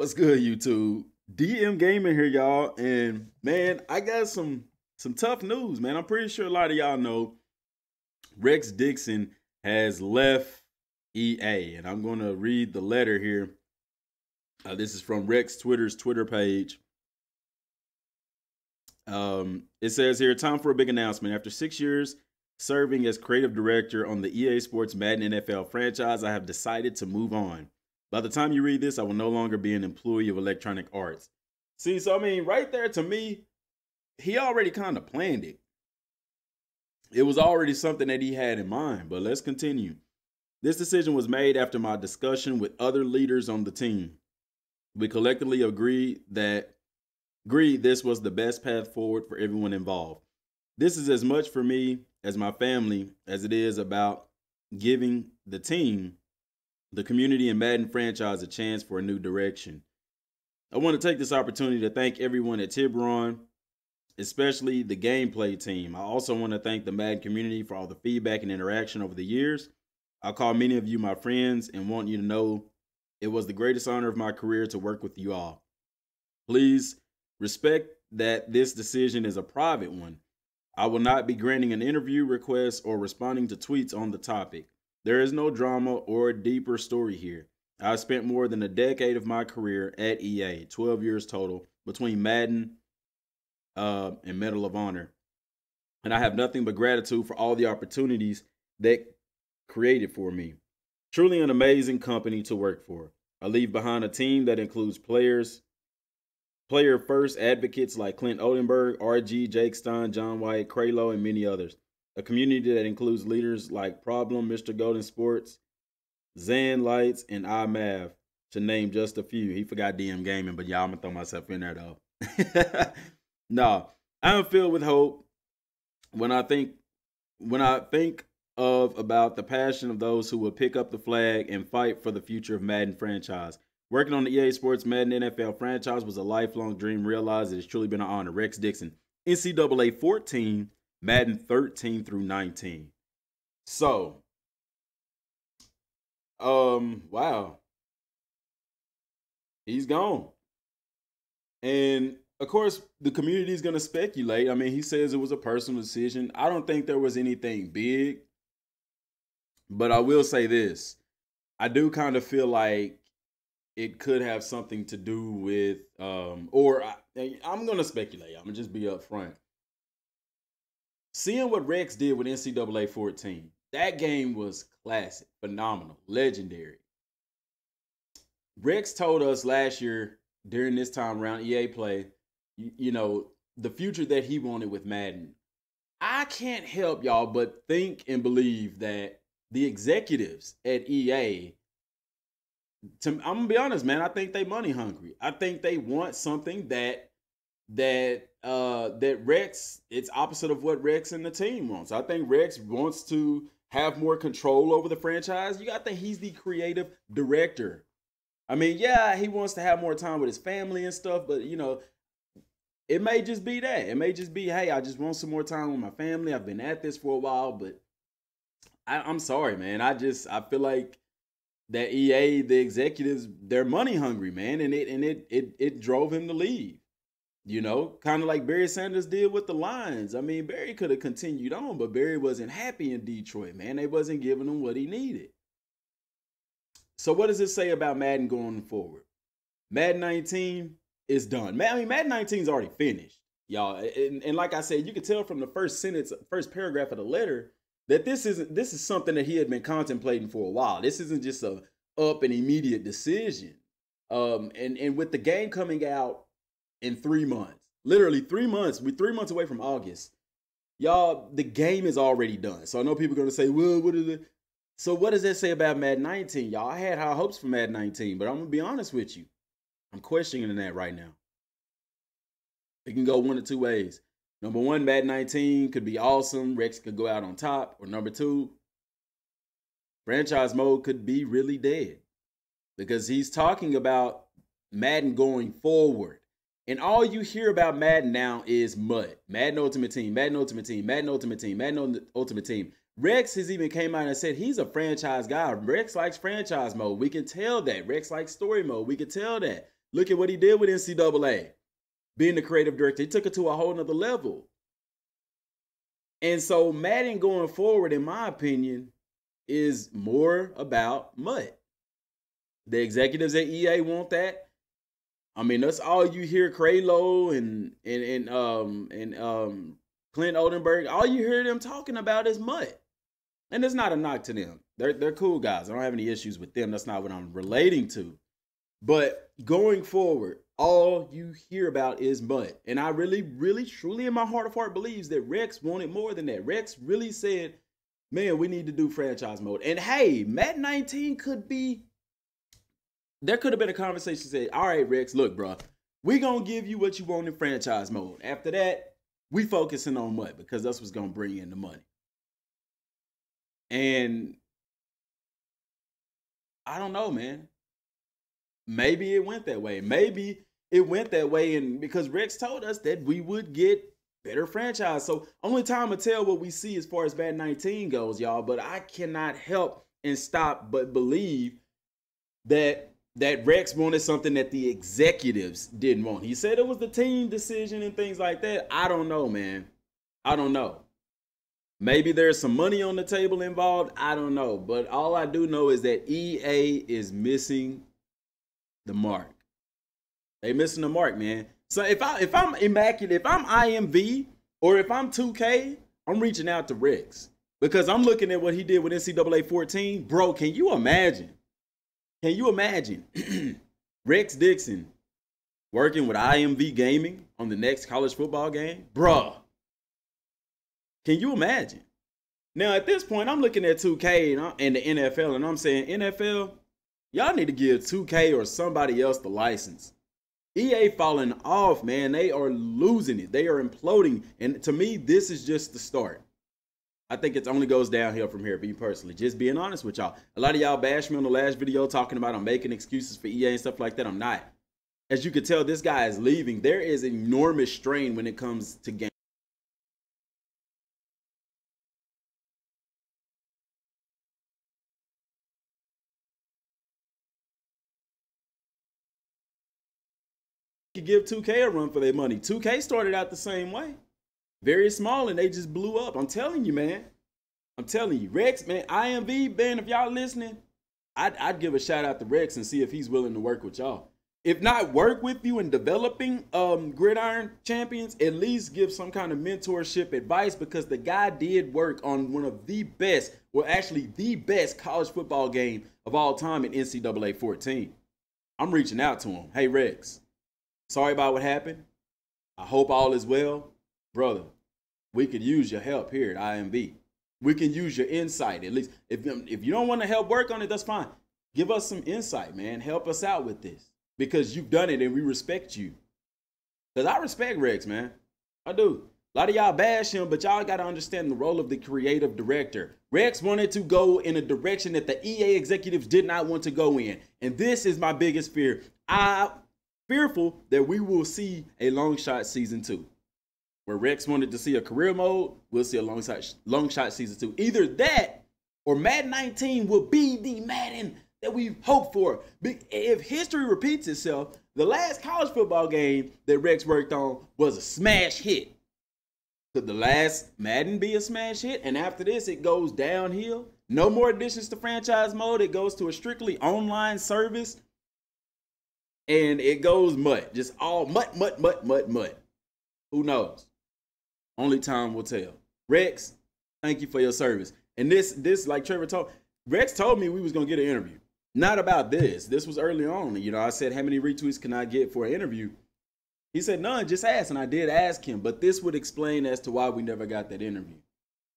What's good, YouTube? Dmgaming here, y'all. And man, I got some tough news, man. I'm pretty sure a lot of y'all know Rex Dickson has left EA, and I'm gonna read the letter here. This is from Rex Twitter's Twitter page. It says here, time for a big announcement. After 6 years serving as creative director on the EA Sports Madden NFL franchise, I have decided to move on. By the time you read this, I will no longer be an employee of Electronic Arts. See, so I mean, right there to me, he already kind of planned it. It was already something that he had in mind, but let's continue. This decision was made after my discussion with other leaders on the team. We collectively agreed this was the best path forward for everyone involved. This is as much for me as my family as it is about giving the team, the community, and Madden franchise a chance for a new direction. I want to take this opportunity to thank everyone at Tiburon, especially the gameplay team. I also want to thank the Madden community for all the feedback and interaction over the years. I call many of you my friends and want you to know it was the greatest honor of my career to work with you all. Please respect that this decision is a private one. I will not be granting an interview request or responding to tweets on the topic. There is no drama or a deeper story here. I've spent more than a decade of my career at EA, 12 years total, between Madden and Medal of Honor. And I have nothing but gratitude for all the opportunities that created for me. Truly an amazing company to work for. I leave behind a team that includes player first advocates like Clint Oldenburg, RG, Jake Stein, John White, Craylow, and many others. A community that includes leaders like Problem, Mr. Golden Sports, Zan Lights, and IMV, to name just a few. He forgot Dmgaming, but y'all, I'm going to throw myself in there, though. No, I am filled with hope when I think about the passion of those who will pick up the flag and fight for the future of Madden franchise. Working on the EA Sports Madden NFL franchise was a lifelong dream realized. It has truly been an honor. Rex Dickson, NCAA 14, Madden 13 through 19. So, wow. He's gone. And of course, the community is going to speculate. I mean, he says it was a personal decision. I don't think there was anything big. But I will say this. I do kind of feel like it could have something to do with, I'm going to speculate. I'm going to just be upfront. Seeing what Rex did with NCAA 14, that game was classic, phenomenal, legendary. Rex told us last year during this time around EA Play, you know, the future that he wanted with Madden. I can't help y'all but think and believe that the executives at EA, I'm gonna be honest, man, I think they money hungry. I think they want something that Rex, it's opposite of what Rex and the team wants. I think Rex wants to have more control over the franchise. You gotta think he's the creative director. I mean, yeah, he wants to have more time with his family and stuff, but you know, it may just be that. It may just be, hey, I just want some more time with my family. I've been at this for a while, but I'm sorry, man. I feel like that EA, the executives, they're money hungry, man, and it drove him to leave. You know, kind of like Barry Sanders did with the Lions. I mean, Barry could have continued on, but Barry wasn't happy in Detroit, man. They wasn't giving him what he needed. So what does it say about Madden going forward? Madden 19 is done. I mean, Madden 19 is already finished, y'all. And like I said, you can tell from the first paragraph of the letter that this is something that he had been contemplating for a while. This isn't just a up and immediate decision. And with the game coming out in 3 months, literally 3 months, we're 3 months away from August. Y'all, the game is already done. So I know people are gonna say, well, what is it? So what does that say about Madden 19, y'all? I had high hopes for Madden 19, but I'm gonna be honest with you. I'm questioning that right now. It can go one of two ways. Number one, Madden 19 could be awesome. Rex could go out on top. Or number two, franchise mode could be really dead. Because he's talking about Madden going forward. And all you hear about Madden now is MUT. Madden Ultimate Team, Madden Ultimate Team, Madden Ultimate Team, Madden Ultimate Team. Rex has even came out and said he's a franchise guy. Rex likes franchise mode. We can tell that. Rex likes story mode. We can tell that. Look at what he did with NCAA. Being the creative director, he took it to a whole nother level. And so Madden going forward, in my opinion, is more about MUT. The executives at EA want that. I mean, that's all you hear. Craylow and Clint Oldenburg, all you hear them talking about is MUT. And it's not a knock to them. They're cool guys. I don't have any issues with them. That's not what I'm relating to. But going forward, all you hear about is MUT. And I really, really, truly in my heart of heart believes that Rex wanted more than that. Rex really said, man, we need to do franchise mode. And hey, Madden 19 could be, there could have been a conversation said, all right, Rex, look, bro, we going to give you what you want in franchise mode. After that, we focusing on MUT because that's what's going to bring in the money. And I don't know, man. Maybe it went that way. Maybe it went that way, and because Rex told us that we would get better franchise. So only time will tell what we see as far as Madden 19 goes, y'all. But I cannot help and stop but believe that Rex wanted something that the executives didn't want. He said it was the team decision and things like that. I don't know, man. I don't know. Maybe there's some money on the table involved. I don't know. But all I do know is that EA is missing the mark. They missing the mark, man. So if I'm immaculate, if I'm IMV or if I'm 2K, I'm reaching out to Rex because I'm looking at what he did with NCAA 14. Bro, can you imagine? Can you imagine Rex Dickson working with IMV Gaming on the next college football game? Bruh. Can you imagine? Now, at this point, I'm looking at 2K and the NFL, and I'm saying, NFL, y'all need to give 2K or somebody else the license. EA falling off, man. They are losing it. They are imploding. And to me, this is just the start. I think it only goes downhill from here, me personally. Just being honest with y'all. A lot of y'all bashed me on the last video talking about I'm making excuses for EA and stuff like that. I'm not. As you can tell, this guy is leaving. There is enormous strain when it comes to games. Could give 2K a run for their money. 2K started out the same way. Very small, and they just blew up. I'm telling you, man. I'm telling you. Rex, man, IMV, man, if y'all listening, I'd give a shout out to Rex and see if he's willing to work with y'all. If not work with you in developing Gridiron Champions, at least give some kind of mentorship advice because the guy did work on one of the best, well, actually the best college football game of all time in NCAA 14. I'm reaching out to him. Hey, Rex. Sorry about what happened. I hope all is well. Brother, we could use your help here at IMV. We can use your insight. At least if you don't want to help work on it, that's fine. Give us some insight, man. Help us out with this because you've done it and we respect you. Because I respect Rex, man. I do. A lot of y'all bash him, but y'all got to understand the role of the creative director. Rex wanted to go in a direction that the EA executives did not want to go in. And this is my biggest fear. Fearful that we will see a long shot season 2. Where Rex wanted to see a career mode, we'll see a long shot season 2. Either that or Madden 19 will be the Madden that we hope for. If history repeats itself, the last college football game that Rex worked on was a smash hit. Could the last Madden be a smash hit? And after this, it goes downhill. No more additions to franchise mode. It goes to a strictly online service. And it goes MUT. Just all MUT. Who knows? Only time will tell. Rex, thank you for your service. And this like Trevor told, Rex told me we was going to get an interview. Not about this. This was early on. You know, I said, how many retweets can I get for an interview? He said, none, just ask. And I did ask him. But this would explain as to why we never got that interview.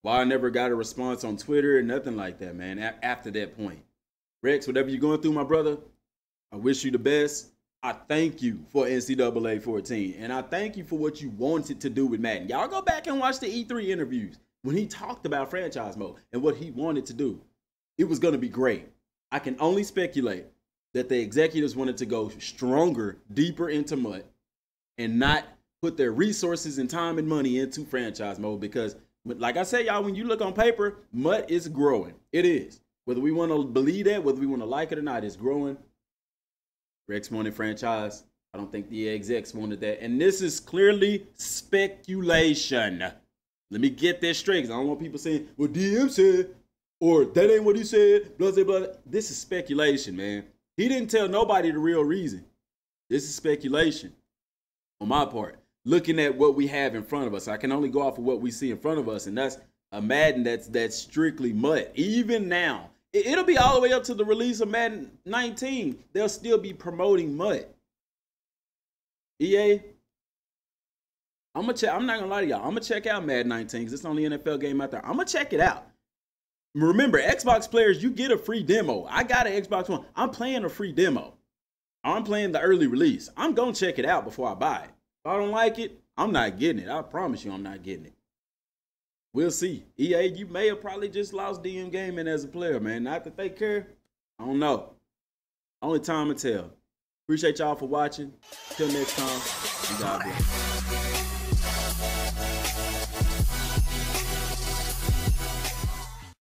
Why I never got a response on Twitter and nothing like that, man, after that point. Rex, whatever you're going through, my brother, I wish you the best. I thank you for NCAA 14, and I thank you for what you wanted to do with Madden. Y'all go back and watch the E3 interviews when he talked about franchise mode and what he wanted to do. It was going to be great. I can only speculate that the executives wanted to go stronger, deeper into MUT and not put their resources and time and money into franchise mode because, like I said, y'all, when you look on paper, MUT is growing. It is. Whether we want to believe that, whether we want to like it or not, it's growing. Rex wanted franchise. I don't think the execs wanted that. And this is clearly speculation. Let me get this straight, because I don't want people saying, well, DM said, or that ain't what he said, blah, blah, blah. This is speculation, man. He didn't tell nobody the real reason. This is speculation on my part. Looking at what we have in front of us. I can only go off of what we see in front of us, and that's a Madden that's strictly mud. Even now, it'll be all the way up to the release of Madden 19. They'll still be promoting mud. EA, I'm not gonna lie to y'all. I'm gonna check out Madden 19 because it's the only NFL game out there. I'm gonna check it out. Remember, Xbox players, you get a free demo. I got an Xbox One. I'm playing a free demo. I'm playing the early release. I'm gonna check it out before I buy it. If I don't like it, I'm not getting it. I promise you I'm not getting it. We'll see. EA, you may have probably just lost Dmgaming as a player, man. Not that they care. I don't know. Only time will tell. Appreciate y'all for watching. Till next time, and God bless.